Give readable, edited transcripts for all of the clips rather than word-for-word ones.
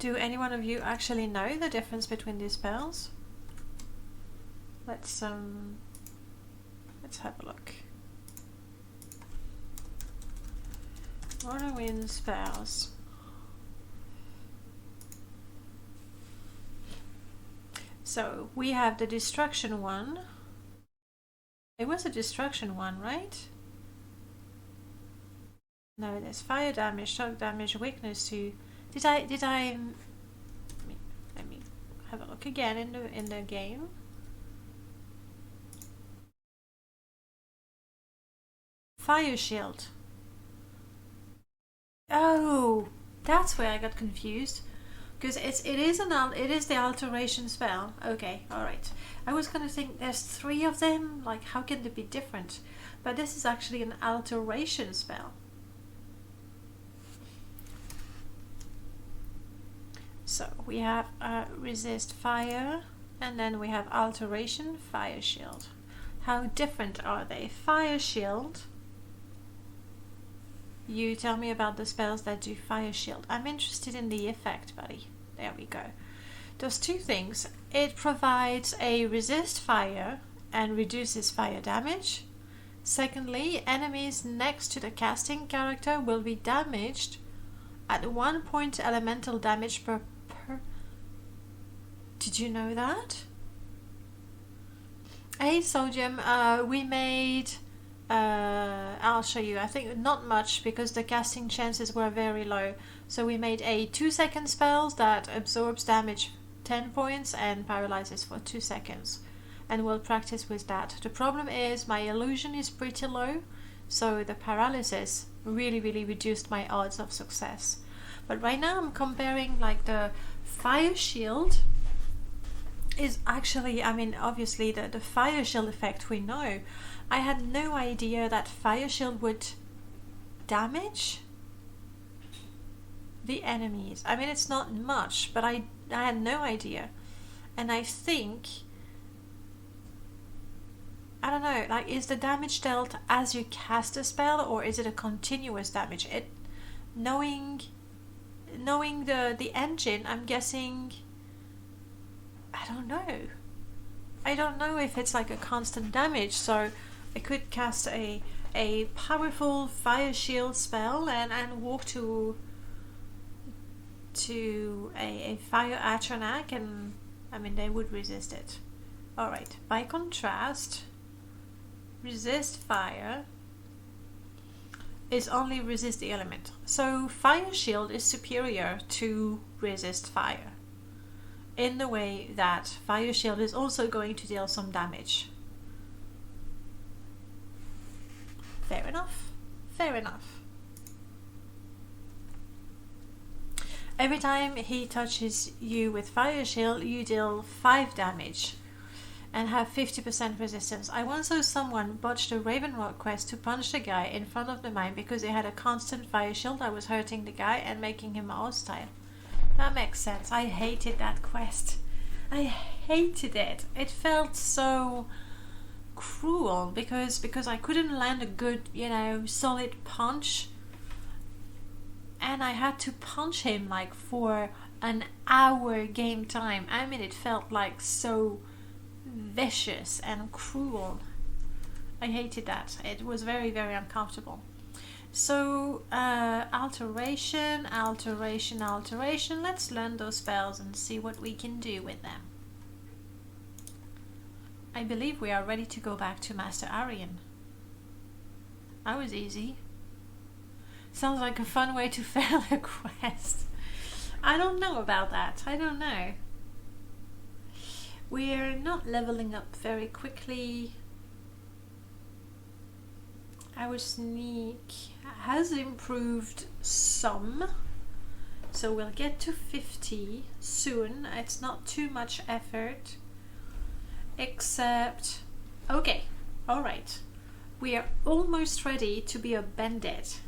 Do any one of you actually know the difference between these spells? Let's have a look. Morrowind spells. So we have the destruction one. It was a destruction one, right? No, there's fire damage, shock damage, weakness to. Did I? Let me have a look again in the game. Fire shield. Oh, that's where I got confused. Because it is the alteration spell. Okay, all right. I was gonna think there's 3 of them. Like, how can they be different? But this is actually an alteration spell. So we have resist fire, and then we have alteration fire shield. How different are they? Fire shield. You tell me about the spells that do fire shield. I'm interested in the effect, buddy. There we go. Does 2 things. It provides a resist fire and reduces fire damage. Secondly, enemies next to the casting character will be damaged at 1 point elemental damage per. Did you know that? Hey Sodium, we made I'll show you. I think not much because the casting chances were very low. So we made a 2-second spell that absorbs damage 10 points and paralyzes for 2 seconds. And we'll practice with that. The problem is my illusion is pretty low, so the paralysis really reduced my odds of success. But right now I'm comparing like the fire shield is actually, I mean, obviously the fire shield effect we know. I had no idea that fire shield would damage the enemies. I mean, it's not much, but I had no idea. And I think, I don't know, like, is the damage dealt as you cast a spell, or is it a continuous damage? Knowing the engine, I'm guessing, I don't know. I don't know if it's like a constant damage, so I could cast a powerful fire shield spell and walk to a fire Atronak, and I mean they would resist it. Alright, by contrast, resist fire is only resist the element. So fire shield is superior to resist fire in the way that fire shield is also going to deal some damage. Fair enough. Fair enough. Every time he touches you with fire shield, you deal 5 damage and have 50% resistance. I once saw someone botch the Ravenrock quest to punch the guy in front of the mine because they had a constant fire shield that was hurting the guy and making him hostile. That makes sense. I hated that quest. I hated it. It felt so cruel because I couldn't land a good, solid punch. And I had to punch him like for an hour game time. I mean, it felt like so vicious and cruel. I hated that. It was very uncomfortable. So alteration. Let's learn those spells and see what we can do with them. I believe we are ready to go back to Master Arian. That was easy. Sounds like a fun way to fail a quest. I don't know about that. I don't know. We're not leveling up very quickly. Our sneak has improved some, so we'll get to 50 soon. It's not too much effort, except, okay, alright, we are almost ready to be a bandit,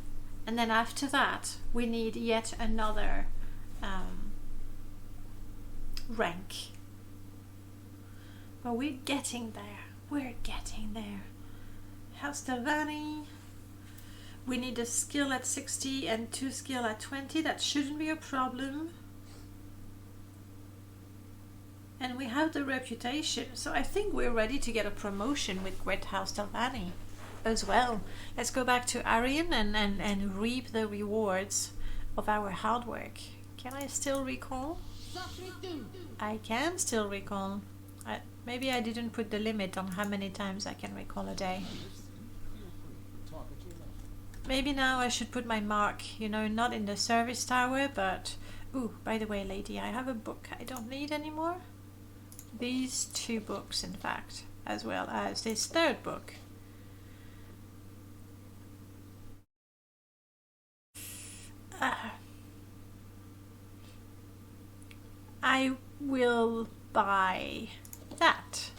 and then after that we need yet another rank, but we're getting there. Hastelvani. We need a skill at 60 and 2 skill at 20. That shouldn't be a problem. And we have the reputation, so I think we're ready to get a promotion with Great House Delvani as well. Let's go back to Arian and reap the rewards of our hard work. Can I still recall? I can still recall. Maybe I didn't put the limit on how many times I can recall a day. Maybe now I should put my mark, you know, not in the service tower, but... Ooh, by the way, lady, I have a book I don't need anymore. These 2 books, in fact, as well as this 3rd book. I will buy that.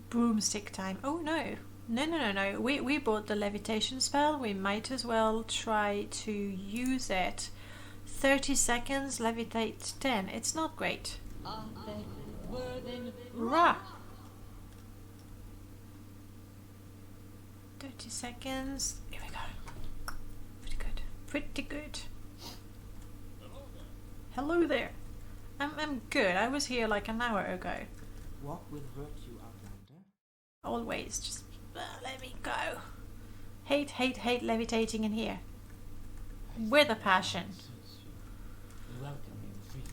Broomstick time. Oh no. No. We bought the levitation spell. We might as well try to use it. 30 seconds, levitate 10. It's not great. Rah! 30 seconds. Here we go. Pretty good. Pretty good. Hello there. I'm good. I was here like an hour ago. What will hurt you, Outlander? Always. Just let me go. Hate levitating in here. With a passion. Welcoming freely.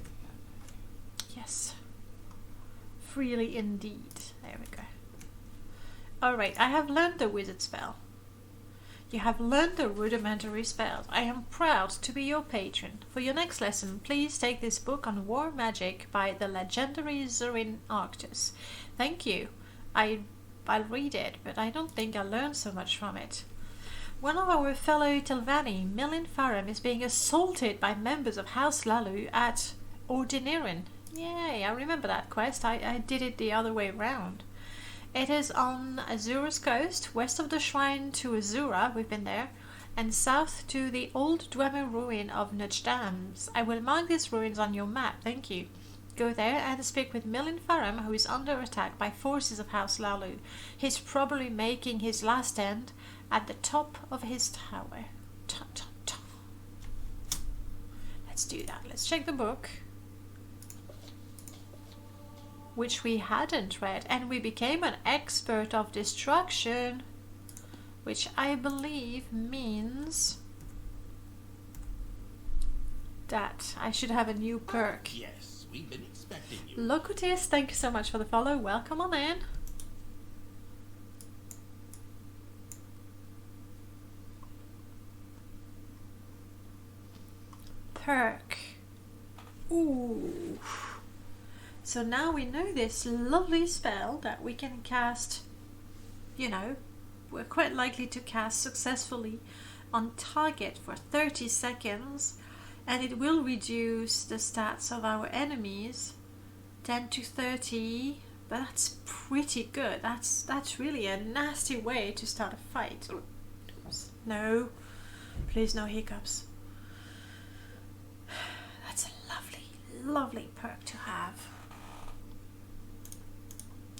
Yes. Freely indeed. There we go. Alright, I have learned the wizard spell. You have learned the rudimentary spells. I am proud to be your patron. For your next lesson, please take this book on war magic by the legendary Zurin Arctus. Thank you. I'll read it, but I don't think I'll learn so much from it. One of our fellow Tilvani, Milin Faram, is being assaulted by members of House Lalu at Ordinirin. Yay, I remember that quest. I did it the other way round. It is on Azura's coast, west of the shrine to Azura, we've been there, and south to the old Dwemer ruin of Nujdams. I will mark these ruins on your map, thank you. Go there and speak with Milin Faram, who is under attack by forces of House Lalu. He's probably making his last stand at the top of his tower. Let's do that. Let's check the book, which we hadn't read, and we became an expert of destruction, which I believe means that I should have a new perk. Yes, we've been expecting you. Locutus, thank you so much for the follow. Welcome on in. Perk. Ooh. So now we know this lovely spell that we can cast, you know, we're quite likely to cast successfully on target for 30 seconds, and it will reduce the stats of our enemies 10 to 30, but that's pretty good. That's really a nasty way to start a fight. No, please no hiccups. That's a lovely perk to have.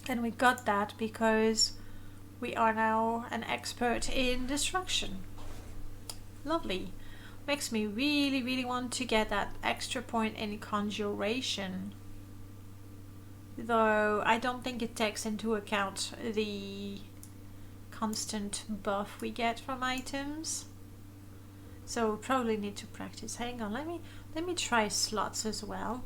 And we got that because we are now an expert in destruction. Lovely. Makes me really want to get that extra point in conjuration. Though I don't think it takes into account the constant buff we get from items. So we'll probably need to practice. Hang on, let me try slots as well.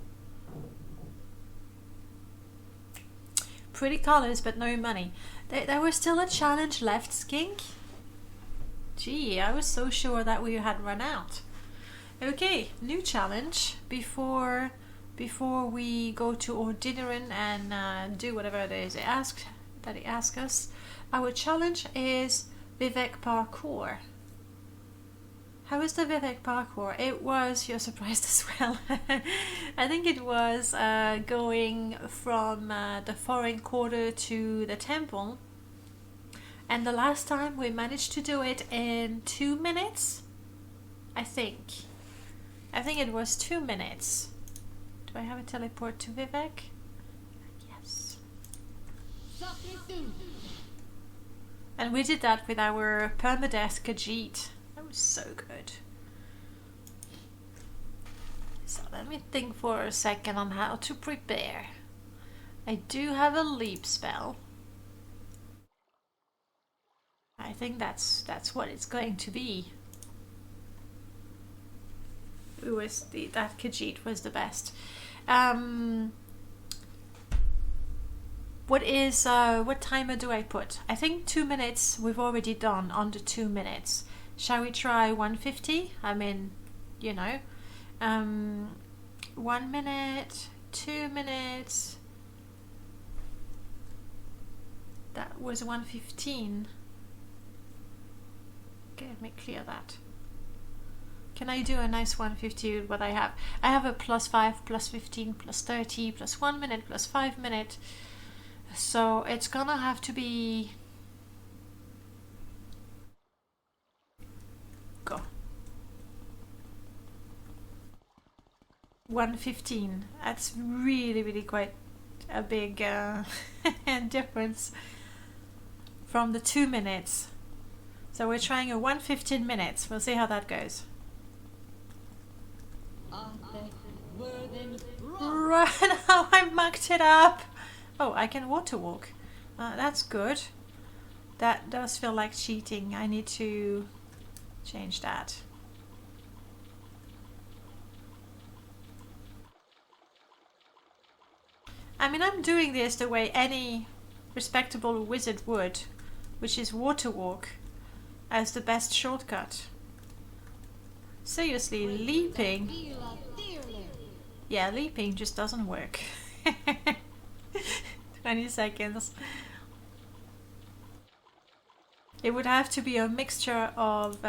Pretty colors, but no money. There was still a challenge left, Skink? Gee, I was so sure that we had run out. Okay, new challenge before we go to Ordinirin and do whatever it is that he asked us. Our challenge is Vivek Parkour. How is the Vivek Parkour? It was, you're surprised as well. I think it was going from the foreign quarter to the temple. And the last time we managed to do it in 2 minutes. I think it was 2 minutes. Do I have a teleport to Vivek? Yes. And we did that with our permadeath Khajiit. That was so good. let me think for a second on how to prepare. I do have a leap spell. I think that's what it's going to be. It was that Khajiit was the best. What timer do I put? I think 2 minutes we've already done under 2 minutes. Shall we try 150? I mean, you know, 1 minute, 2 minutes. That was 115. Okay, let me clear that. Can I do a nice 150 with what I have? I have a +5, +15, +30, +1 minute, +5 minute. So it's gonna have to be... Go. 115. That's really quite a big difference from the 2 minutes. So we're trying a 115 minutes. We'll see how that goes. Right now I mucked it up. Oh, I can water walk. That's good. That does feel like cheating. I need to change that. I mean, I'm doing this the way any respectable wizard would, which is water walk as the best shortcut. Seriously, leaping. Yeah, leaping just doesn't work. 20 seconds. It would have to be a mixture of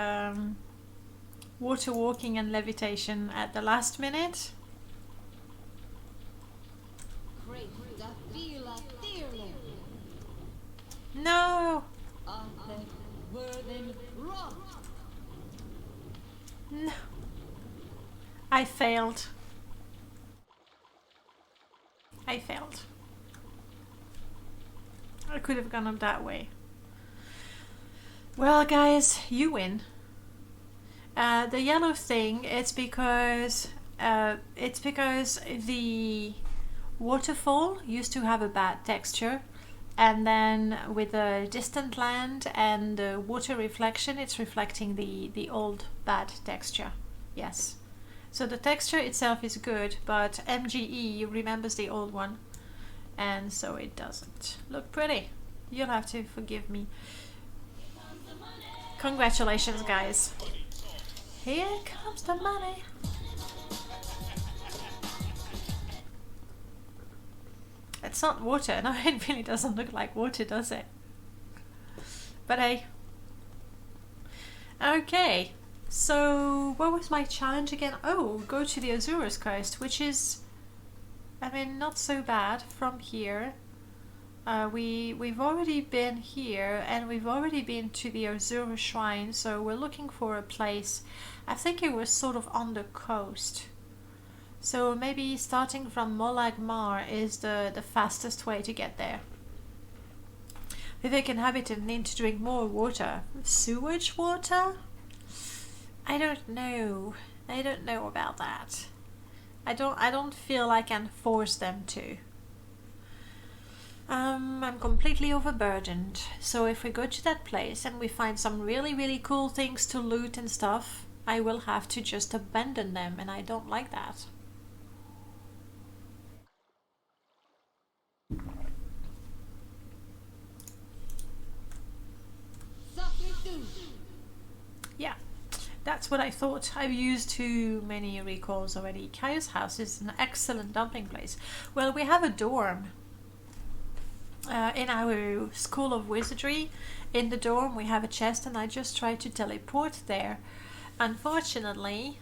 water walking and levitation at the last minute. No! No. I failed. I could have gone up that way. Well, guys, you win. The yellow thing, it's because the waterfall used to have a bad texture, and then with the distant land and the water reflection, it's reflecting the old bad texture. Yes. So the texture itself is good, but MGE remembers the old one, and so it doesn't look pretty. You'll have to forgive me. Congratulations, guys. Here comes the money. It's not water. No, it really doesn't look like water, does it? But hey. Okay. So, what was my challenge again? Oh, go to the Azura's coast, which is, I mean, not so bad from here. We've already been here, and we've already been to the Azura shrine, so we're looking for a place. I think it was sort of on the coast. So maybe starting from Molag Mar is the fastest way to get there. Vivek inhabitant need to drink more water. Sewage water? I don't know. I don't know about that. I don't feel I can force them to. I'm completely overburdened. So if we go to that place and we find some really cool things to loot and stuff, I will have to just abandon them, and I don't like that. Yeah, that's what I thought. I've used too many recalls already. Kaya's house is an excellent dumping place. Well, we have a dorm in our School of Wizardry. In the dorm we have a chest, and I just tried to teleport there. Unfortunately,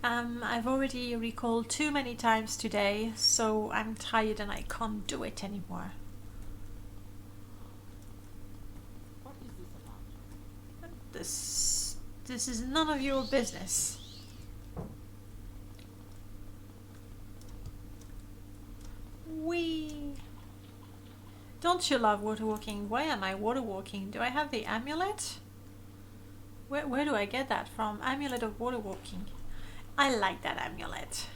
I've already recalled too many times today, so I'm tired and I can't do it anymore. What is this about? This is none of your business. Wee. Don't you love water walking? Why am I water walking? Do I have the amulet? Where do I get that from? Amulet of water walking. I like that amulet.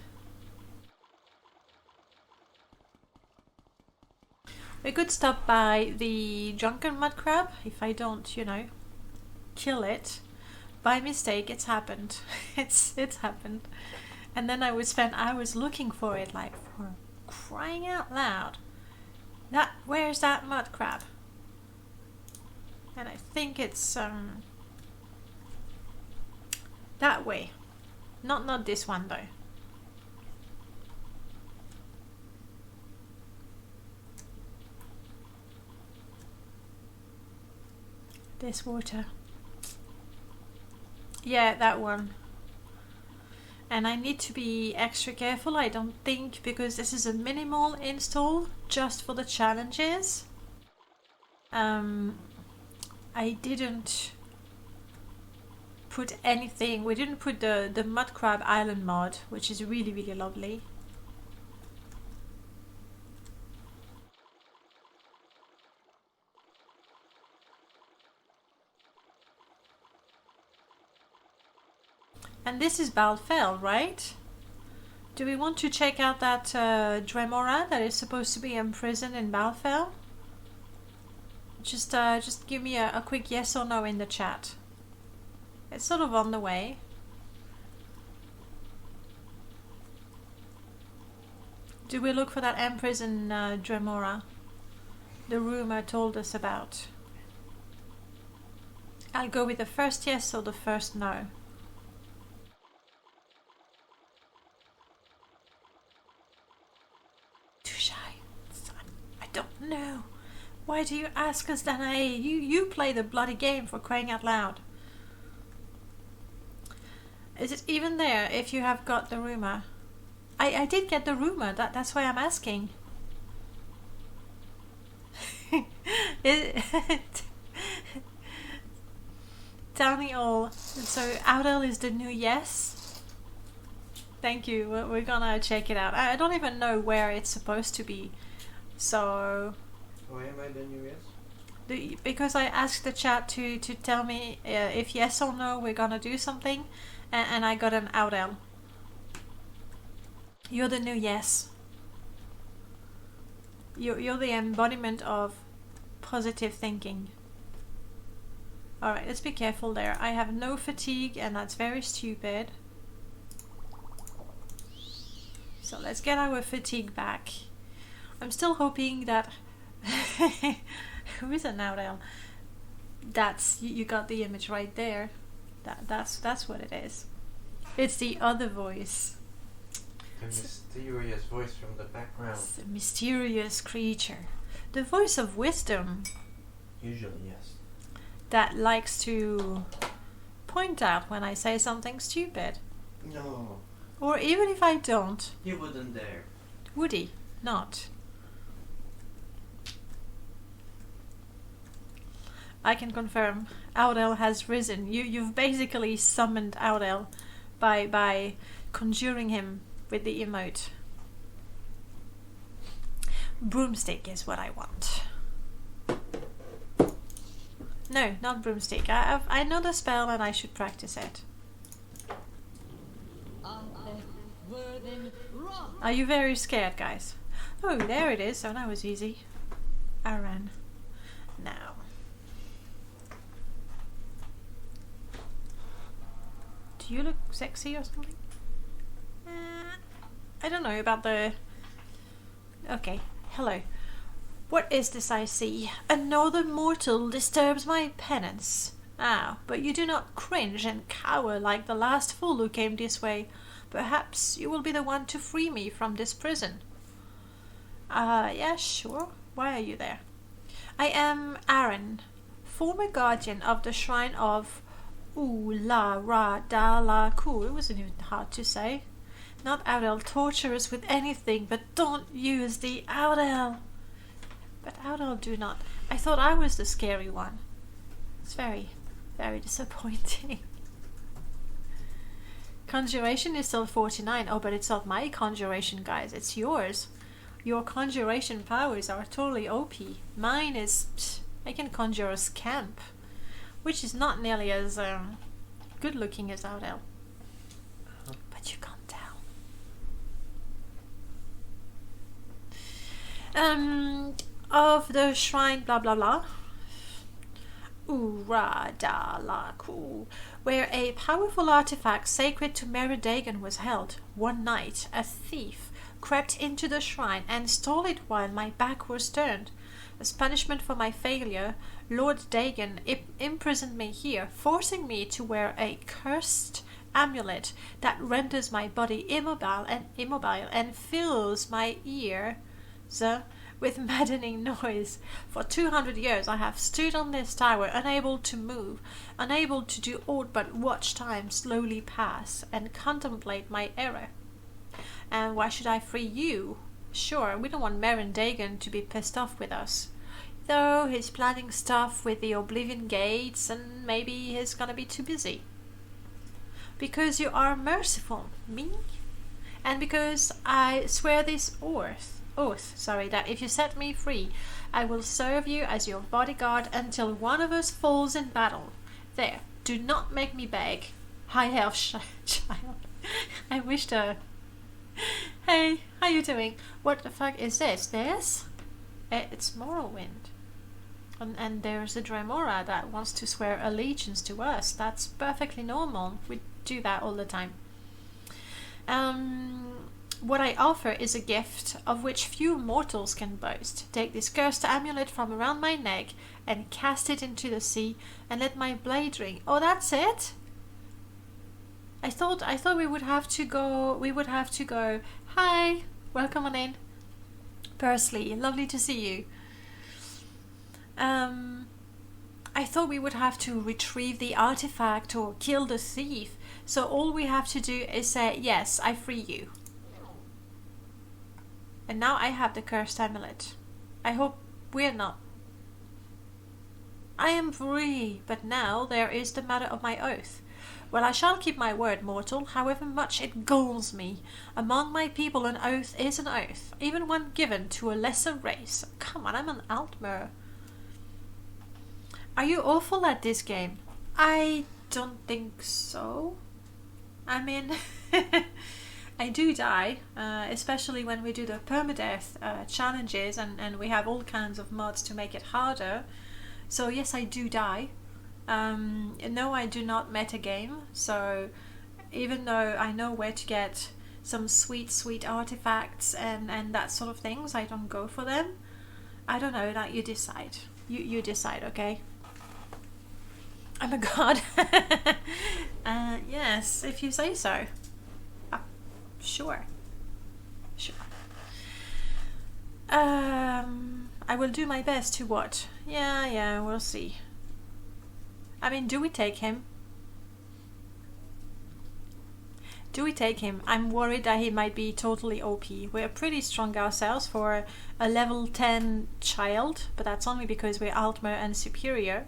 We could stop by the drunken mud crab if I don't, kill it. By mistake, it's happened. It's happened. And then I would spend hours looking for it, like, for crying out loud. Where's that mud crab? And I think it's that way. Not this one though. This water. Yeah, that one. And I need to be extra careful, I don't think, because this is a minimal install just for the challenges. I didn't put anything. We didn't put the mud crab island mod, which is really, really lovely. And this is Balfell, right? Do we want to check out that Dremora that is supposed to be imprisoned in Balfell? Just give me a quick yes or no in the chat. It's sort of on the way. Do we look for that Empress in Dremora? The rumor told us about. I'll go with the first yes or the first no. Too shy. I don't know. Why do you ask us, Danae? You play the bloody game, for crying out loud. Is it even there if you have got the rumor? I did get the rumor, that's why I'm asking. Tell me all. So Audel is the new yes? Thank you, we're gonna check it out. I don't even know where it's supposed to be. So... Why am I the new yes? Because I asked the chat to tell me if yes or no we're gonna do something, and I got an Audel. You're the new yes. You're the embodiment of positive thinking. Alright, let's be careful there. I have no fatigue, and that's very stupid. So let's get our fatigue back. I'm still hoping that... Who is it now, Dale? That's... You got the image right there. That's what it is. It's the other voice. The mysterious voice from the background. It's the mysterious creature. The voice of wisdom. Usually, yes. That likes to point out when I say something stupid. No. Or even if I don't. You wouldn't dare. Would he? Not. I can confirm. Audel has risen. You've basically summoned Audel by conjuring him with the emote. Broomstick is what I want. No, not broomstick. I know the spell and I should practice it. Are you very scared, guys? Oh, there it is. Oh, that was easy. Aran. Now. Do you look sexy or something? I don't know about the... Okay, hello. What is this I see? Another mortal disturbs my penance. Ah, but you do not cringe and cower like the last fool who came this way. Perhaps you will be the one to free me from this prison. Yeah, sure. Why are you there? I am Aaron, former guardian of the shrine of Ooh-la-ra-da-la-ku. It wasn't even hard to say. Not Audel, torture us with anything, but don't use the Audel. But Audel do not. I thought I was the scary one. It's very, very disappointing. Conjuration is still 49. Oh, but it's not my conjuration, guys. It's yours. Your conjuration powers are totally OP. Mine is... I can conjure a scamp, which is not nearly as good looking as Audel. But you can't tell. of the shrine blah blah blah. Uradalaku, where a powerful artifact sacred to Meridagan was held. One night, a thief crept into the shrine and stole it while my back was turned. As punishment for my failure, Lord Dagon imprisoned me here, forcing me to wear a cursed amulet that renders my body immobile and fills my ears with maddening noise. For 200 years I have stood on this tower, unable to move, unable to do aught but watch time slowly pass and contemplate my error. And why should I free you? Sure, we don't want Meryn Dagon to be pissed off with us. Though he's planning stuff with the Oblivion Gates and maybe he's gonna be too busy. Because you are merciful, me? And because I swear this oath, that if you set me free, I will serve you as your bodyguard until one of us falls in battle. There, do not make me beg. High elf child. I wish to... Hey, how you doing? What the fuck is this? This? It's Morrowind. And there's a Dremora that wants to swear allegiance to us. That's perfectly normal. We do that all the time. What I offer is a gift of which few mortals can boast. Take this cursed amulet from around my neck and cast it into the sea and let my blade ring. Oh, that's it? I thought we would have to go. Hi, welcome on in. Persley, lovely to see you. I thought we would have to retrieve the artifact or kill the thief. So all we have to do is say, yes, I free you. And now I have the cursed amulet. I hope we're not. I am free, but now there is the matter of my oath. Well, I shall keep my word, mortal, however much it galls me. Among my people an oath is an oath, even one given to a lesser race. Come on, I'm an Altmer. Are you awful at this game? I don't think so. I mean, I do die, especially when we do the permadeath challenges and we have all kinds of mods to make it harder. So yes, I do die. No, I do not metagame, so even though I know where to get some sweet artifacts and that sort of things, I don't go for them. I don't know, that you decide. You decide, okay? I'm a god. Yes, if you say so. Sure. I will do my best to what? Yeah, we'll see. I mean, do we take him? I'm worried that he might be totally OP. We're pretty strong ourselves for a level 10 child, but that's only because we're Altmer and superior.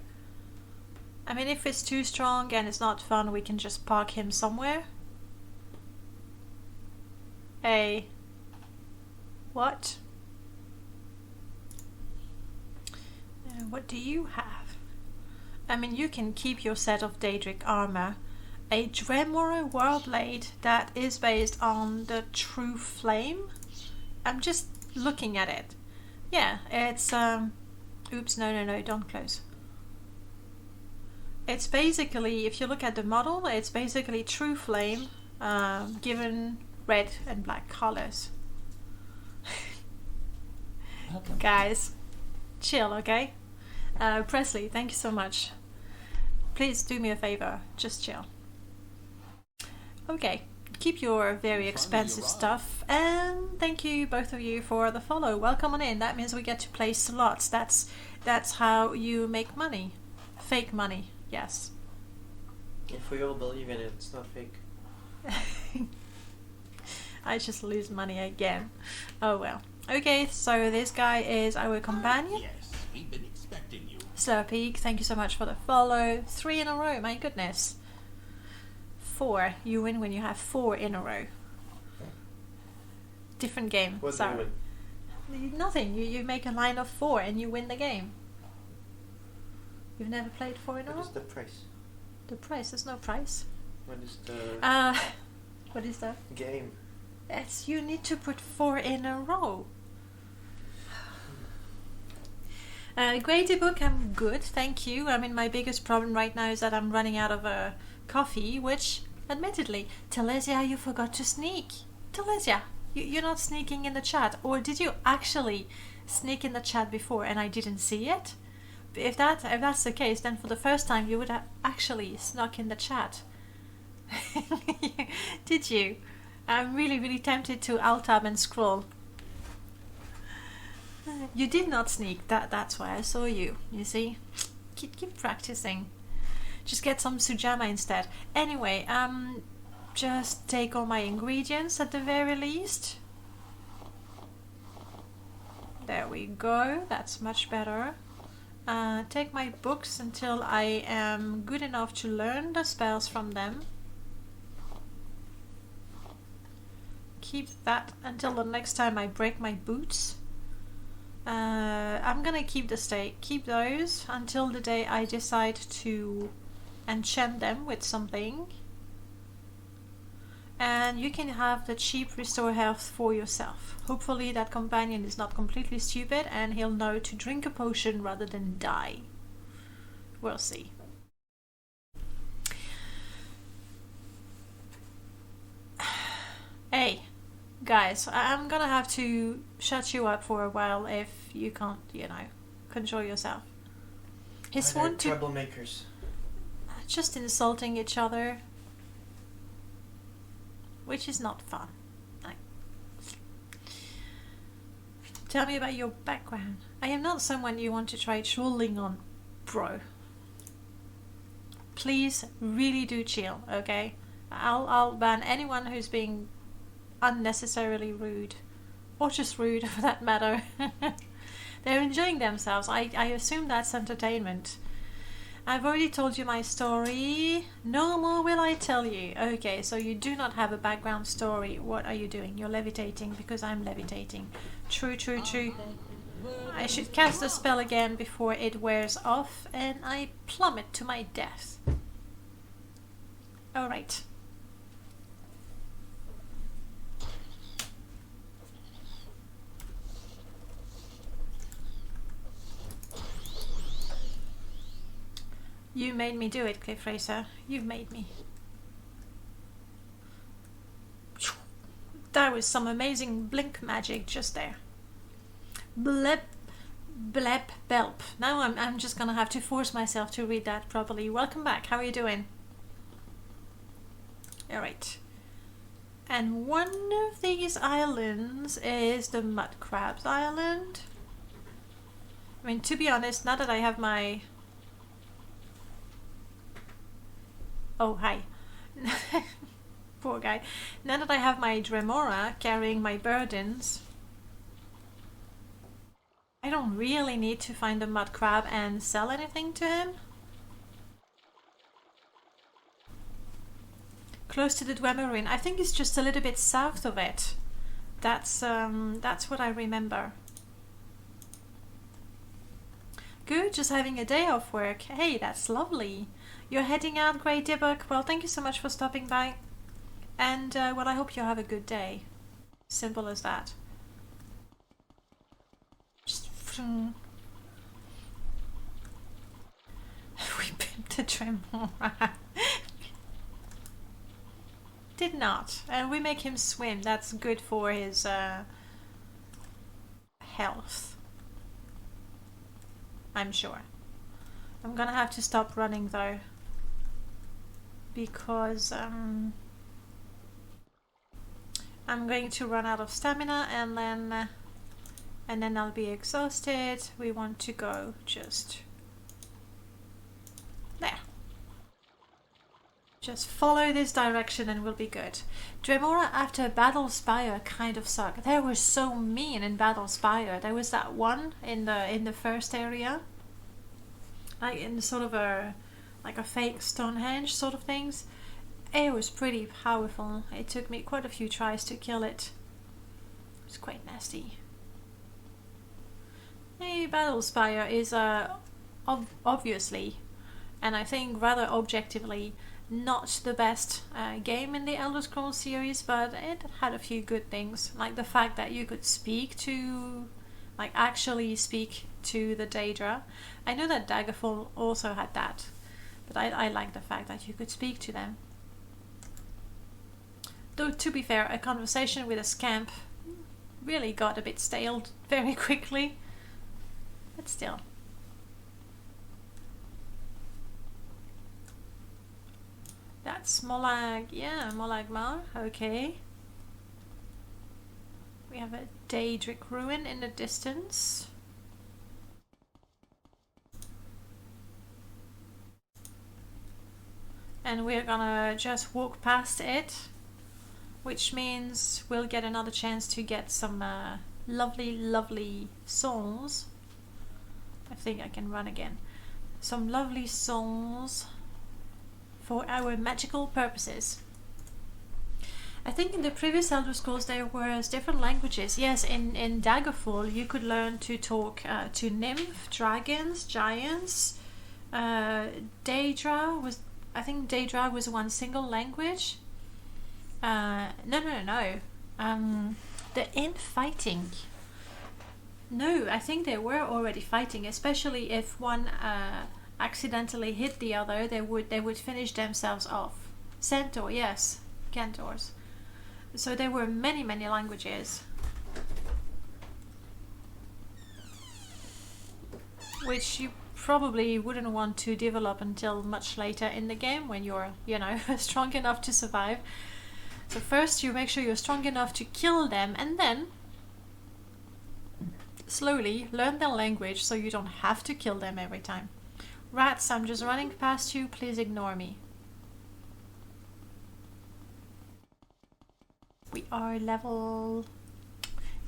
I mean, if it's too strong and it's not fun, we can just park him somewhere. Hey. What? What do you have? I mean, you can keep your set of Daedric armor. A Dremora Warblade that is based on the True Flame. I'm just looking at it. Yeah, it's oops, no, don't close. It's basically, if you look at the model, it's basically True Flame given red and black colors. Welcome. Guys, chill, okay? Presley, thank you so much. Please do me a favor, just chill. Okay, keep your very expensive stuff, and thank you both of you for the follow. Welcome on in. That means we get to play slots. That's how you make money. Fake money. Yes. If we all believe in it, it's not fake. I just lose money again. Oh well. Okay, so this guy is our companion. Yes, we've been expecting you. Slurpeak, thank you so much for the follow. 3 in a row, my goodness. 4. You win when you have 4 in a row. Different game. What do Sorry. you win? Nothing. You make a line of 4 and you win the game. You've never played 4 in a row? What is the price? The price? There's no price. What is the What is that? game? It's, you need to put 4 in a row. Grady book, I'm good, thank you. I mean, my biggest problem right now is that I'm running out of coffee, which, admittedly, Telesia, you forgot to sneak. Telesia, you're not sneaking in the chat, or did you actually sneak in the chat before and I didn't see it? If that's the case, then for the first time you would have actually snuck in the chat. Did you? I'm really, really tempted to alt-tab and scroll. You did not sneak. That's why I saw you. You see, keep practicing. Just get some sujama instead. Anyway, just take all my ingredients at the very least. There we go. That's much better. Take my books until I am good enough to learn the spells from them. Keep that until the next time I break my boots. I'm gonna keep the steak. Keep those until the day I decide to enchant them with something. And you can have the cheap restore health for yourself. Hopefully that companion is not completely stupid and he'll know to drink a potion rather than die. We'll see. Hey, guys, I'm gonna have to shut you up for a while if you can't, control yourself. He's sworn to troublemakers. Just insulting each other, which is not fun. Tell me about your background. I am not someone you want to try trolling on, bro. Please, really do chill, okay? I'll ban anyone who's being unnecessarily rude, or just rude for that matter. They're enjoying themselves. I assume that's entertainment. I've already told you my story. No more will I tell you. Okay, so you do not have a background story. What are you doing? You're levitating because I'm levitating. True, true, true. I should cast the spell again before it wears off and I plummet to my death. Alright. You made me do it, Cliff Racer. You've made me. That was some amazing blink magic just there. Blep, blep, belp. Now I'm just gonna have to force myself to read that properly. Welcome back. How are you doing? Alright. And one of these islands is the Mud Crabs Island. I mean, to be honest, now that I have my... Oh, hi. Poor guy. Now that I have my Dremora carrying my burdens, I don't really need to find a mud crab and sell anything to him. Close to the Dwemerine. I think it's just a little bit south of it. That's what I remember. Good, just having a day off work. Hey, that's lovely. You're heading out, Grey Dibbuck. Well, thank you so much for stopping by. And, well, I hope you have a good day. Simple as that. Just... We pimped a Tremora. Did not. And we make him swim. That's good for his, health. I'm sure. I'm gonna have to stop running though, because I'm going to run out of stamina and then I'll be exhausted. We want to go just there. Just follow this direction and we'll be good. Dremora after Battle Spire kind of sucked. They were so mean in Battle Spire. There was that one in the first area, like in sort of a fake Stonehenge sort of things. It was pretty powerful. It took me quite a few tries to kill it. It was quite nasty. Hey, Battle Spire is obviously, and I think rather objectively, not the best game in the Elder Scrolls series, but it had a few good things, like the fact that you could speak to like actually speak to the Daedra. I know that Daggerfall also had that, but I like the fact that you could speak to them. Though to be fair, a conversation with a scamp really got a bit stale very quickly, but still. That's Molag, yeah, Molag Mar, okay. We have a Daedric ruin in the distance. And we're gonna just walk past it, which means we'll get another chance to get some lovely souls. I think I can run again. Some lovely souls for our magical purposes. I think in the previous Elder Scrolls there was different languages. Yes, in Daggerfall you could learn to talk to nymph, dragons, giants. Daedra was, I think Daedra was one single language. No. They're in fighting. No, I think they were already fighting, especially if one accidentally hit the other, they would finish themselves off. Centaur, yes, Centaurs. So there were many languages, which you probably wouldn't want to develop until much later in the game when you're, you know, strong enough to survive. So first you make sure you're strong enough to kill them, and then slowly learn their language so you don't have to kill them every time. Rats, I'm just running past you, please ignore me. We are level...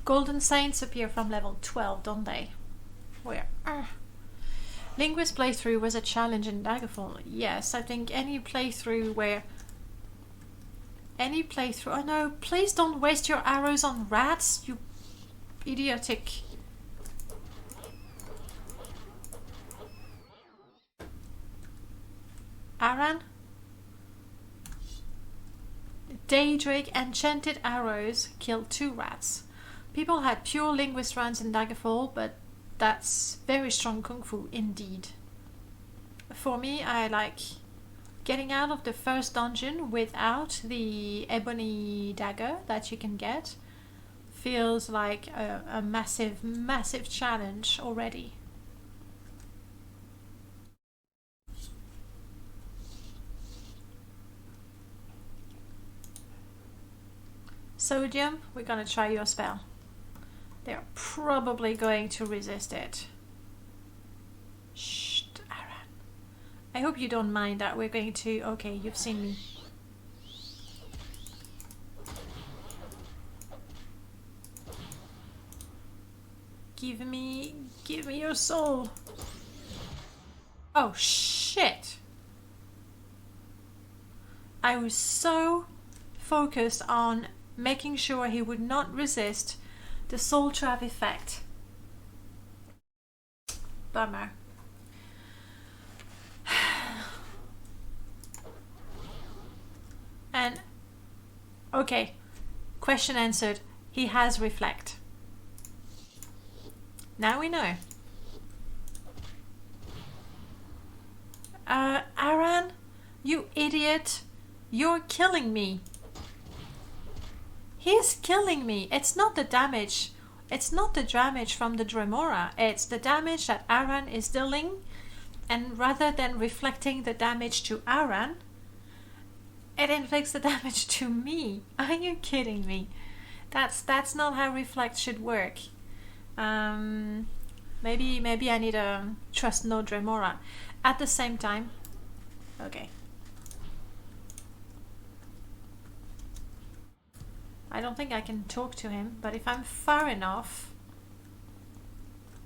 Golden Saints appear from level 12, don't they? Where? Linguist playthrough was a challenge in Daggerfall. Yes, I think any playthrough where... Oh no, please don't waste your arrows on rats, you idiotic... Aran? Daedric enchanted arrows killed 2 rats. People had pure linguist runs in Daggerfall, but that's very strong kung fu indeed. For me, I like getting out of the first dungeon without the ebony dagger that you can get. Feels like a massive challenge already. Sodium, we're gonna try your spell. They're probably going to resist it. Shh, Aran. I hope you don't mind that we're going to... Okay, you've seen me. Give me your soul. Oh, shit. I was so focused on making sure he would not resist the soul trap effect. Bummer. And okay, question answered. He has reflect. Now we know. Aran, you idiot, you're killing me. He's killing me. It's not the damage. It's not the damage from the Dremora. It's the damage that Aran is dealing. And rather than reflecting the damage to Aran, it inflicts the damage to me. Are you kidding me? That's not how reflect should work. Maybe I need a trust no Dremora. At the same time, okay. I don't think I can talk to him, but if I'm far enough,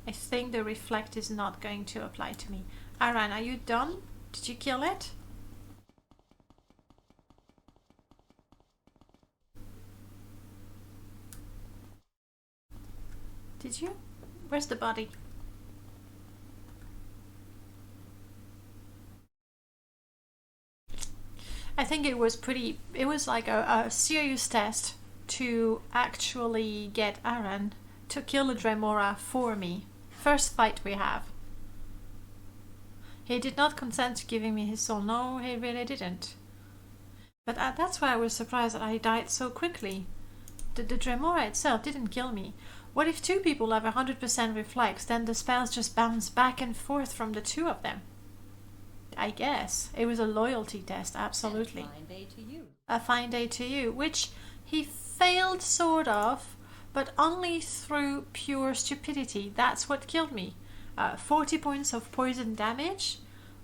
I think the reflect is not going to apply to me. Aran, are you done? Did you kill it? Did you? Where's the body? I think it was like a serious test to actually get Aran to kill a Dremora for me. First fight we have. He did not consent to giving me his soul. No, he really didn't. But that's why I was surprised that I died so quickly. The Dremora itself didn't kill me. What if two people have 100% reflex, then the spells just bounce back and forth from the two of them? I guess. It was a loyalty test, absolutely. A fine day to you. A fine day to you, which he failed sort of, but only through pure stupidity. That's what killed me. 40 points of poison damage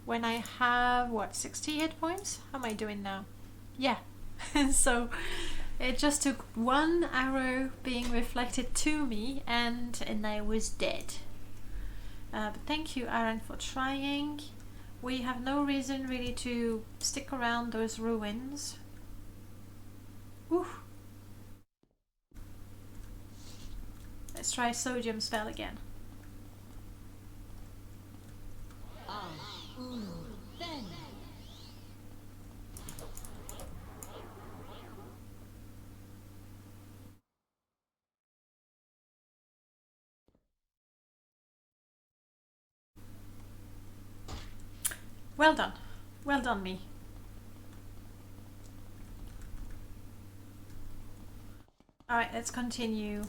when I have, what, 60 hit points? How am I doing now? Yeah. So it just took one arrow being reflected to me and I was dead. But thank you, Aaron, for trying. We have no reason really to stick around those ruins. Ooh. Let's try sodium spell again. Then. Well done. Well done, me. Alright, let's continue.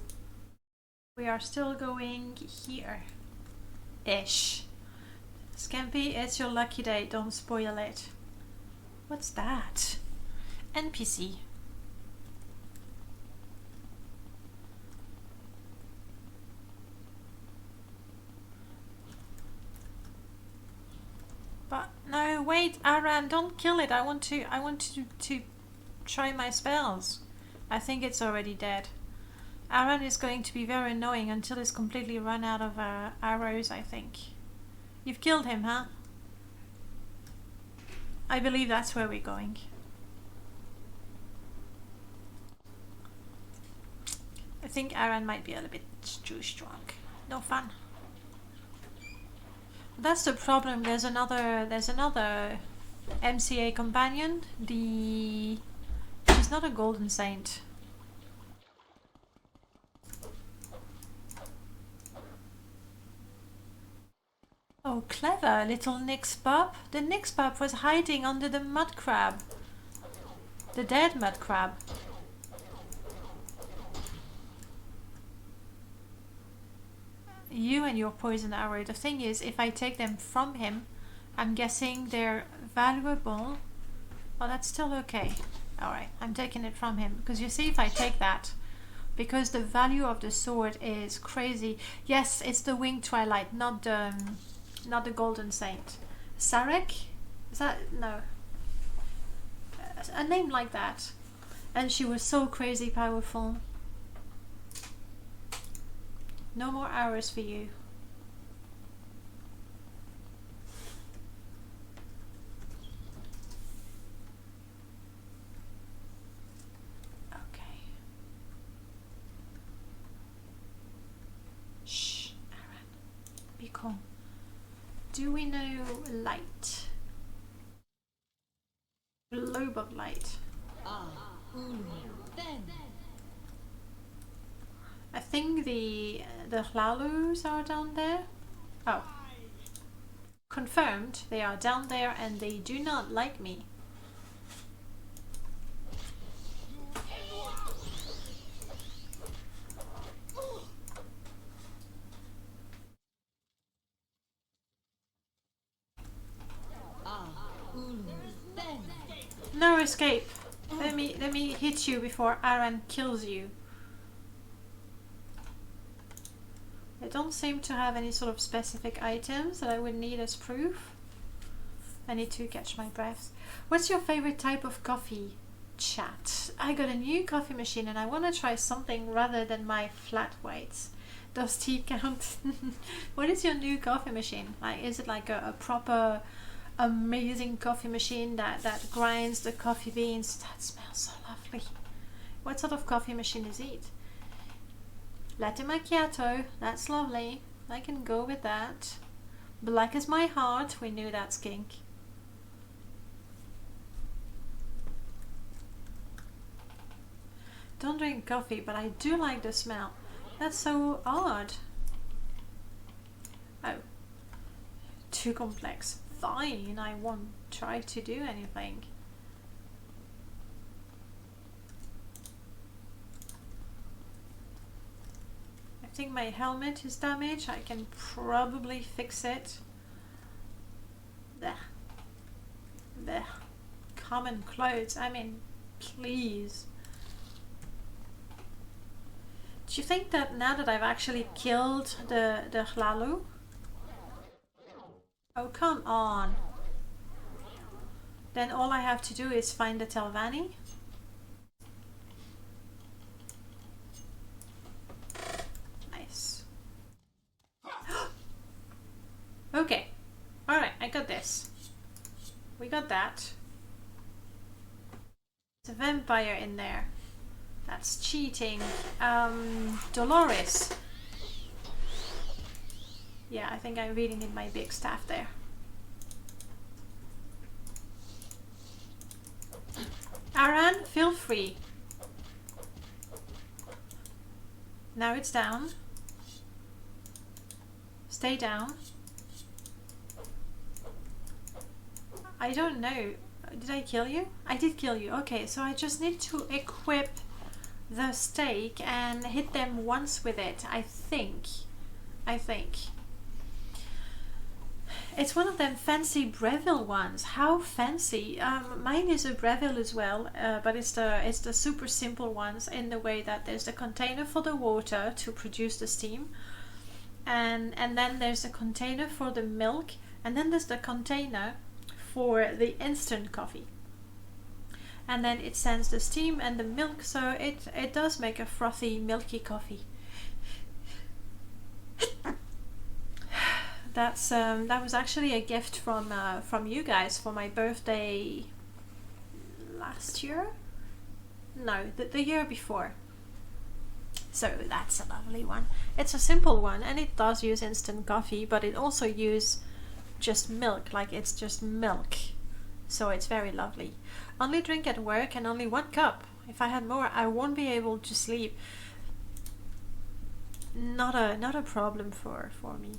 We are still going here. Ish. Scampy, it's your lucky day. Don't spoil it. What's that? NPC. But no, wait, Aran, don't kill it. I want to try my spells. I think it's already dead. Aran is going to be very annoying until it's completely run out of arrows, I think. You've killed him, huh? I believe that's where we're going. I think Aran might be a little bit too strong. No fun. That's the problem. There's another MCA companion. She's not a golden saint. Oh, clever, little Nyx pup. The Nyx pup was hiding under the mud crab. The dead mud crab. You and your poison arrow. The thing is, if I take them from him, I'm guessing they're valuable. Oh, that's still okay. Alright, I'm taking it from him. Because you see, if I take that, because the value of the sword is crazy. Yes, it's the Winged Twilight, not the Golden Saint. Sarek? Is that? No. A name like that. And she was so crazy powerful. No more arrows for you. Okay. Shh, Aaron. Be calm. Do we know light? Globe of light. Then. I think the Hlalus are down there. Oh. Confirmed, they are down there and they do not like me. No escape. Let me hit you before Aaron kills you. I don't seem to have any sort of specific items that I would need as proof. I need to catch my breath. What's your favorite type of coffee? Chat. I got a new coffee machine and I want to try something rather than my flat whites. Does tea count? What is your new coffee machine? Like, is it like a proper amazing coffee machine that grinds the coffee beans? That smells so lovely. What sort of coffee machine is it? Latte macchiato, that's lovely. I can go with that. Black as my heart, we knew that, skink. Don't drink coffee, but I do like the smell. That's so odd. Oh. Too complex. Fine, I won't try to do anything. I think my helmet is damaged. I can probably fix it. There. There. Common clothes. I mean, please. Do you think that now that I've actually killed the Hlalu? Oh, come on. Then all I have to do is find the Telvanni. Nice. Okay. Alright, I got this. We got that. There's a vampire in there. That's cheating. Dolores. Yeah, I think I really need my big staff there. Aran, feel free. Now it's down. Stay down. I don't know. Did I kill you? I did kill you. Okay, so I just need to equip the stake and hit them once with it. I think. It's one of them fancy Breville ones. How fancy! Mine is a Breville as well, but it's the super simple ones in the way that there's the container for the water to produce the steam, and then there's a container for the milk, and then there's the container for the instant coffee. And then it sends the steam and the milk, so it does make a frothy, milky coffee. That was actually a gift from you guys for my birthday last year? No, the year before. So that's a lovely one. It's a simple one, and it does use instant coffee, but it also uses just milk, like it's just milk. So it's very lovely. Only drink at work and only 1 cup. If I had more, I won't be able to sleep. Not a problem for me.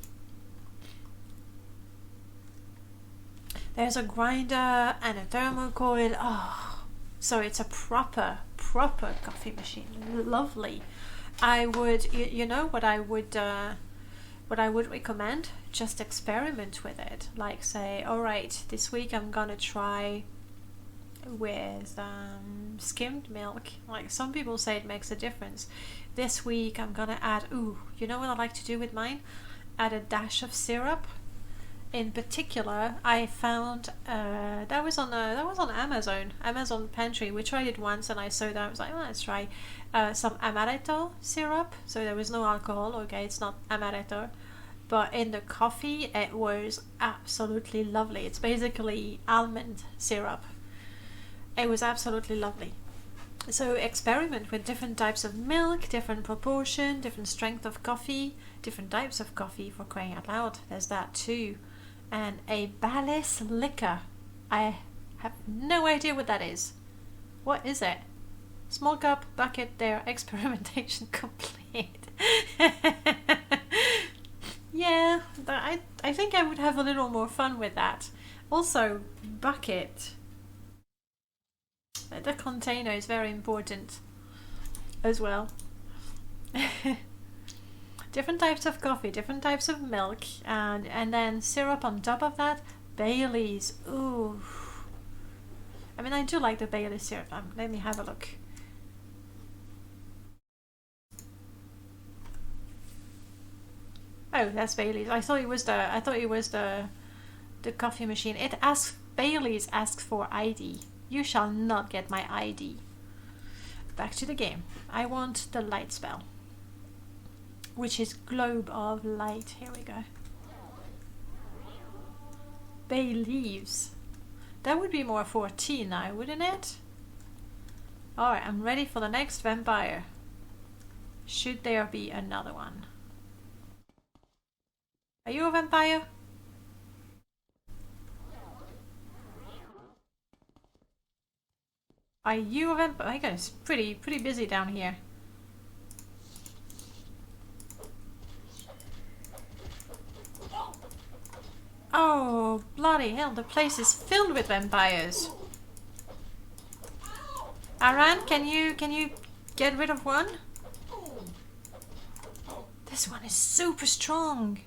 There's a grinder and a thermocoil. Oh, so it's a proper coffee machine. Lovely. I would, you know what I would recommend? Just experiment with it. Like say, all right, this week I'm gonna try with skimmed milk. Like some people say it makes a difference. This week I'm gonna add, you know what I like to do with mine? Add a dash of syrup. In particular, I found that was on Amazon Pantry. We tried it once, and I saw that I was like, let's try some amaretto syrup. So there was no alcohol. Okay, it's not amaretto, but in the coffee, it was absolutely lovely. It's basically almond syrup. It was absolutely lovely. So experiment with different types of milk, different proportion, different strength of coffee, different types of coffee, for crying out loud. There's that too. And a Ballis liquor. I have no idea what that is. What is it? Small cup, bucket, there, experimentation complete. Yeah, I think I would have a little more fun with that. Also, bucket. The container is very important as well. Different types of coffee, different types of milk, and then syrup on top of that. Bailey's. Ooh. I mean, I do like the Bailey's syrup. Let me have a look. Oh, that's Bailey's. I thought it was the coffee machine. Bailey's asks for ID. You shall not get my ID. Back to the game. I want the light spell, which is Globe of Light. Here we go. Bay leaves. That would be more 14 now, wouldn't it? Alright, I'm ready for the next vampire. Should there be another one? Are you a vampire? Are you a vampire? Oh my god, it's pretty busy down here. Oh, bloody hell, the place is filled with vampires. Aran, can you get rid of one? This one is super strong.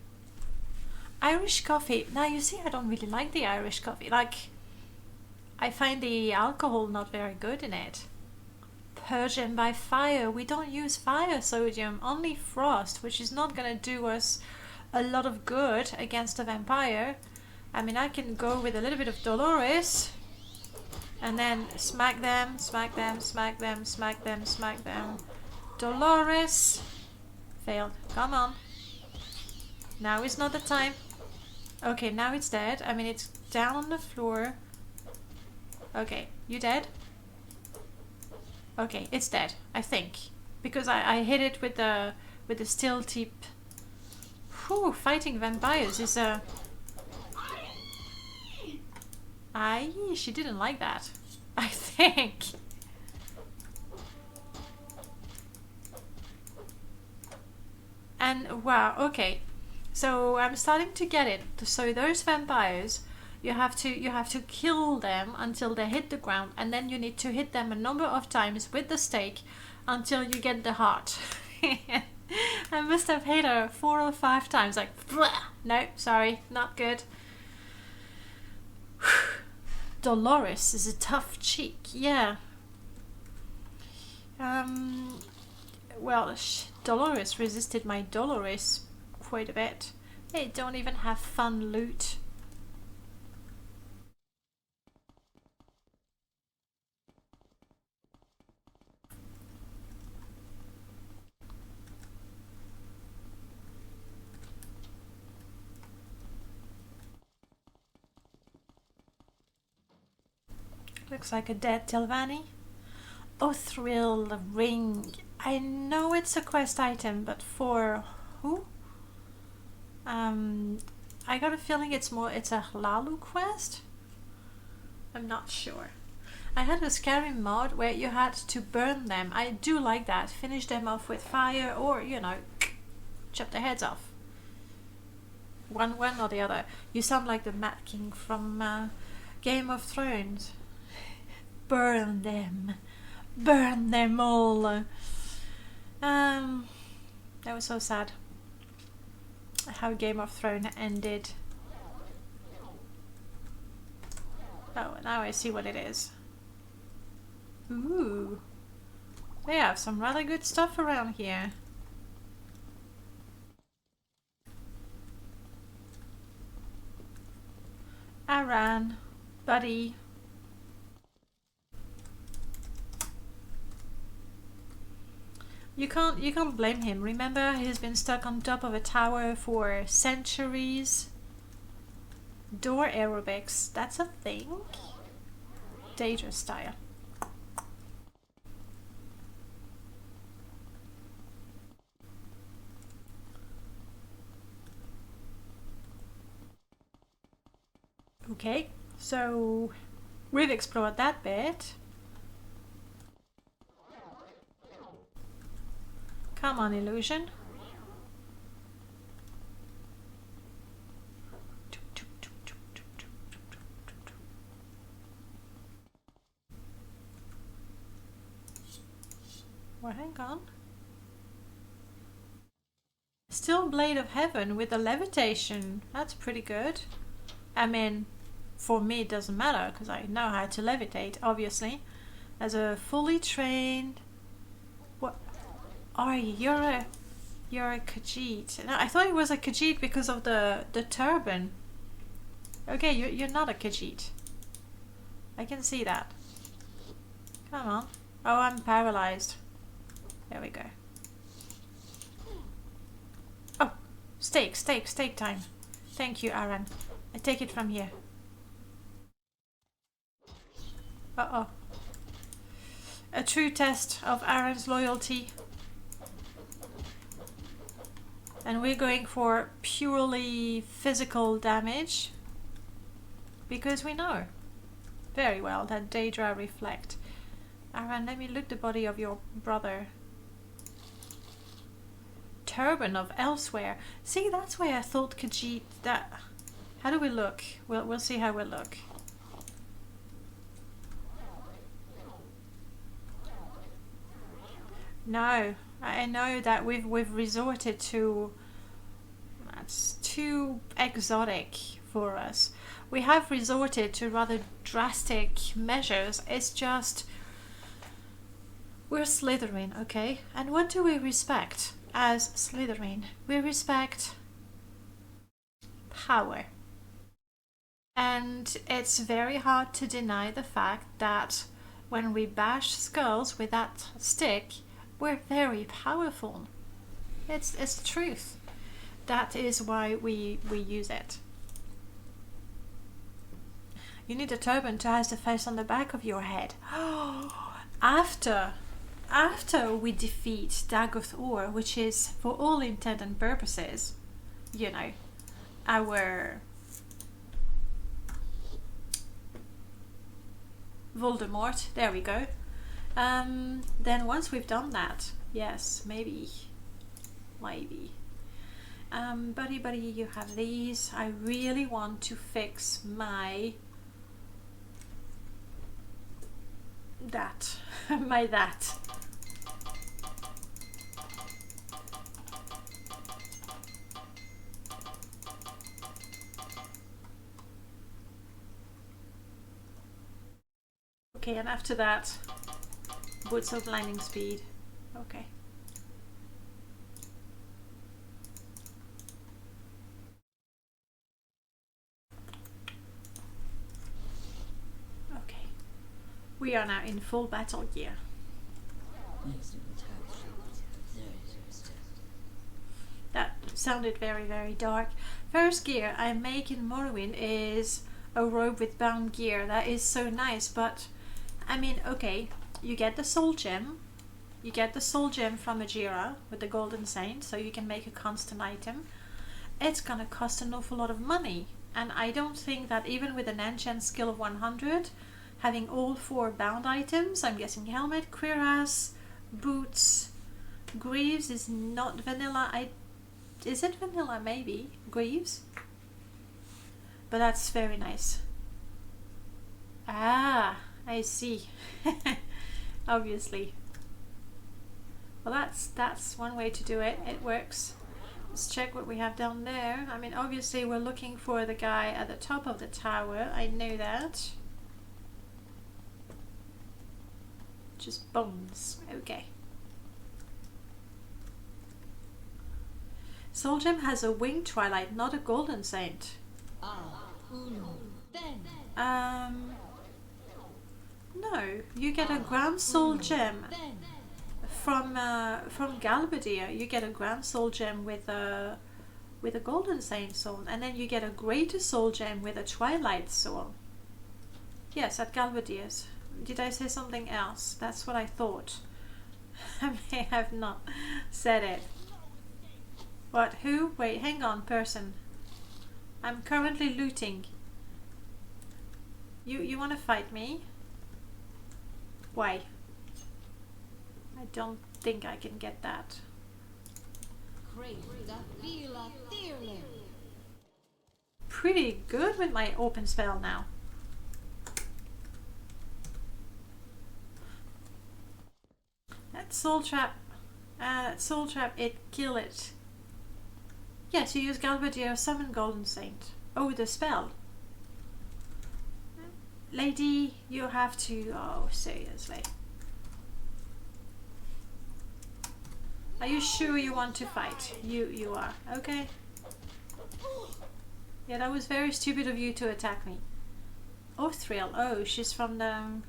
Irish coffee. Now you see, I don't really like the Irish coffee. Like, I find the alcohol not very good in it. Purging by fire. We don't use fire sodium, only frost, which is not gonna do us a lot of good against a vampire. I mean, I can go with a little bit of Dolores and then smack them, smack them, smack them, smack them, smack them. Dolores. Failed. Come on. Now is not the time. Okay, now it's dead. I mean, it's down on the floor. Okay, you dead? Okay, it's dead, I think. Because I hit it with the steel tip. Whew, fighting vampires is a... Aye, she didn't like that. I think. And wow, okay. So I'm starting to get it. So those vampires, you have to kill them until they hit the ground, and then you need to hit them a number of times with the stake until you get the heart. I must have hit her 4 or 5 times. Like, no, sorry, not good. Dolores is a tough cheek, yeah. Well, Dolores resisted my Dolores quite a bit. They don't even have fun loot. Looks like a dead Tilvani. Oh, thrill ring. I know it's a quest item, but for who? I got a feeling it's a Hlalu quest? I'm not sure. I had a Skyrim mod where you had to burn them. I do like that. Finish them off with fire, or, you know, chop their heads off. One or the other. You sound like the Mad King from Game of Thrones. Burn them. Burn them all. That was so sad. How Game of Thrones ended. Oh, now I see what it is. Ooh. They have some rather good stuff around here. Aran, buddy. You can't blame him. Remember, he's been stuck on top of a tower for centuries. Door aerobics, that's a thing? Daedra style. Okay, so we've explored that bit. Come on, illusion. Well, hang on. Still Blade of Heaven with the levitation. That's pretty good. I mean, for me it doesn't matter because I know how to levitate, obviously. As a fully trained... What? Are you? You're a Khajiit. No, I thought it was a Khajiit because of the turban. Okay, you're not a Khajiit. I can see that. Come on. Oh, I'm paralyzed. There we go. Oh, steak time. Thank you, Aran. I take it from here. Uh-oh. A true test of Aran's loyalty. And we're going for purely physical damage. Because we know very well that Daedra reflect. Aran, let me look the body of your brother. Turban of elsewhere. See, that's why I thought Khajiit that... How do we look? We'll see how we look. No, I know that we've resorted to. That's too exotic for us. We have resorted to rather drastic measures. It's just we're Slytherin, okay? And what do we respect as Slytherin? We respect power. And it's very hard to deny the fact that when we bash skulls with that stick, we're very powerful. It's the truth. That is why we use it. You need a turban to hide the face on the back of your head. After we defeat Dagoth Ur, which is, for all intent and purposes, you know, our Voldemort, there we go. Then once we've done that, yes, maybe. Buddy, you have these. I really want to fix my that. My that. Okay, and after that, boots of lightning speed. Okay. Okay. We are now in full battle gear. That sounded very, very dark. First gear I make in Morrowind is a robe with bound gear. That is so nice, but I mean, okay, you get the soul gem. You get the soul gem from Ajira with the golden saint, so you can make a constant item. It's gonna cost an awful lot of money, and I don't think that even with an enchant skill of 100, having all 4 bound items, I'm guessing helmet, cuirass, boots, greaves is not vanilla. Is it vanilla? Maybe greaves, but that's very nice. Ah, I see. Obviously. Well, that's one way to do it. It works. Let's check what we have down there. I mean, obviously we're looking for the guy at the top of the tower. I know that. Just bones. Okay. Soul Gem has a winged twilight, not a golden saint. No, you get a grand soul gem from Galbadia. You get a grand soul gem with a golden saint soul, and then you get a greater soul gem with a twilight soul. Yes, at Galbadia's. Did I say something else? That's what I thought. I may have not said it. What? Who? Wait, hang on, person. I'm currently looting. You want to fight me? Why? I don't think I can get that. Pretty good with my open spell now. That soul trap, it kill it. Yes, you use Galbadia summon Golden Saint. Oh, the spell. Lady, you have to... Oh, seriously. Are you sure you want to fight? You are. Okay. Yeah, that was very stupid of you to attack me. Othriel. Oh, she's from the...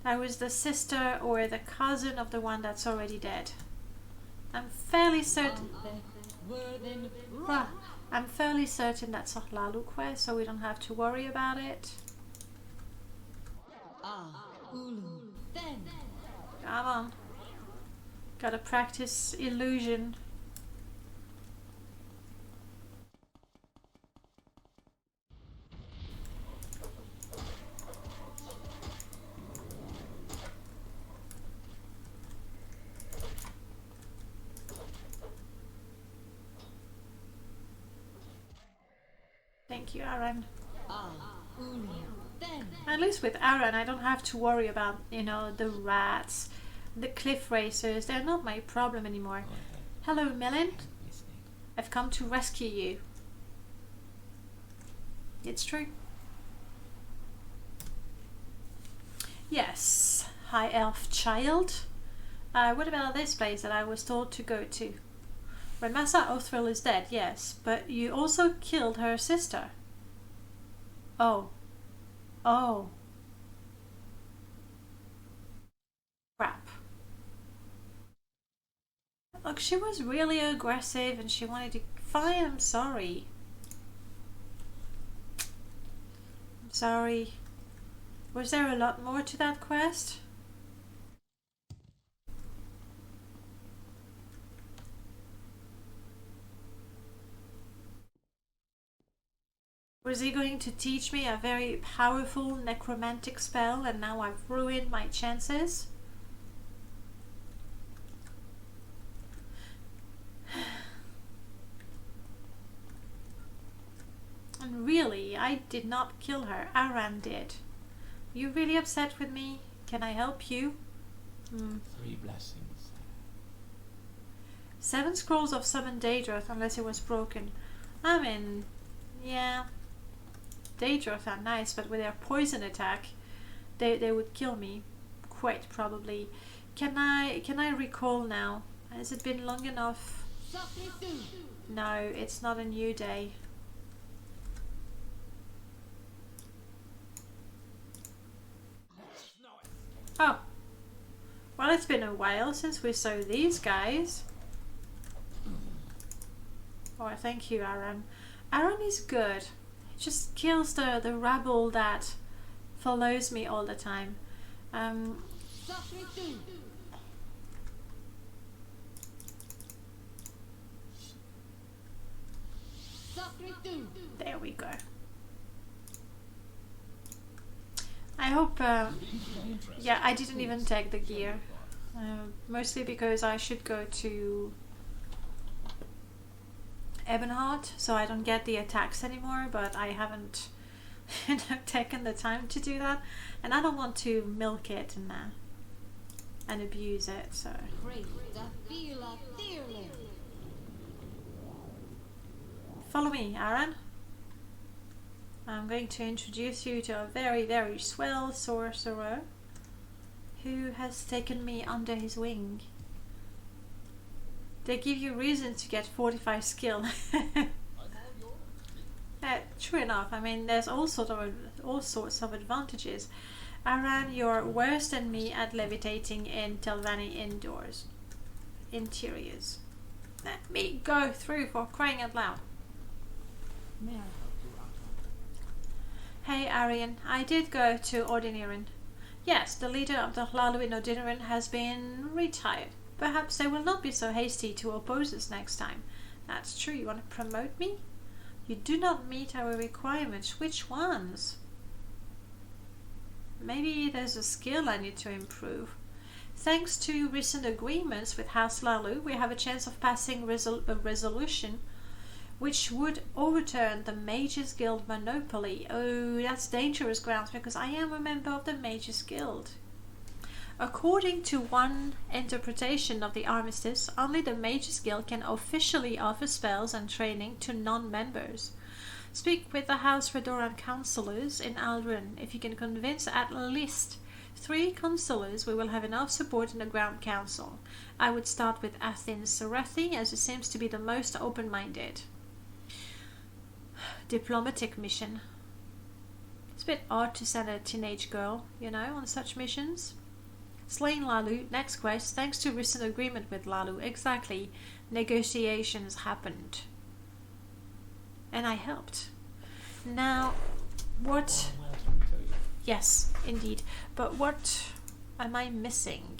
That was the sister or the cousin of the one that's already dead. I'm fairly certain... I'm fairly certain that's Ohlalu quest, so we don't have to worry about it. Come on. Gotta practice illusion. Thank you, Aaron. Then. At least with Aaron, I don't have to worry about, you know, the rats, the cliff racers. They're not my problem anymore. Hello, Melon. I've come to rescue you. It's true. Yes. High elf child. What about this place that I was told to go to? Remassa Othril is dead, yes, but you also killed her sister. Oh. Oh. Crap. Look, she was really aggressive and she wanted to... Fine, I'm sorry. I'm sorry. Was there a lot more to that quest? Was he going to teach me a very powerful necromantic spell and now I've ruined my chances? And really, I did not kill her. Aran did. Are you really upset with me? Can I help you? 3 blessings. 7 scrolls of Summon Daedroth unless it was broken. I mean, yeah. Daedroth are nice, but with their poison attack, they would kill me, quite probably. Can I recall now? Has it been long enough? No, it's not a new day. Oh, well, it's been a while since we saw these guys. Oh, thank you, Aaron. Aaron is good. Just kills the rabble that follows me all the time. There we go. I hope, yeah, I didn't even take the gear. Mostly because I should go to Ebonheart, so I don't get the attacks anymore, but I haven't taken the time to do that, and I don't want to milk it and abuse it, so... Follow me, Aaron. I'm going to introduce you to a very, very swell sorcerer who has taken me under his wing. They give you reason to get 45 skill. True enough. I mean, there's all sorts of advantages. Aran, you're worse than me at levitating in Telvanni interiors. Let me go through, for crying out loud. May I help you, Arthur? Hey, Arian. I did go to Ordinarin. Yes, the leader of the Hlalu in Ordinarin has been retired. Perhaps they will not be so hasty to oppose us next time. That's true. You want to promote me? You do not meet our requirements. Which ones? Maybe there's a skill I need to improve. Thanks to recent agreements with House Hlalu, we have a chance of passing a resolution which would overturn the Mages Guild monopoly. Oh, that's dangerous grounds because I am a member of the Mages Guild. According to one interpretation of the armistice, only the Mages Guild can officially offer spells and training to non-members. Speak with the House Redoran councillors in Aldrin. If you can convince at least 3 councillors, we will have enough support in the Ground Council. I would start with Athens Sarethi, as it seems to be the most open-minded. Diplomatic mission. It's a bit odd to send a teenage girl, you know, on such missions. Slain Hlalu. Next quest. Thanks to recent agreement with Hlalu. Exactly. Negotiations happened. And I helped. Now, what... Yes, indeed. But what am I missing?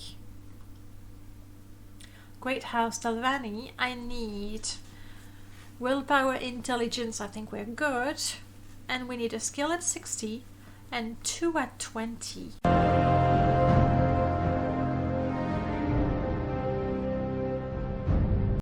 Great House Telvanni. I need willpower, intelligence. I think we're good. And we need a skill at 60 and 2 at 20.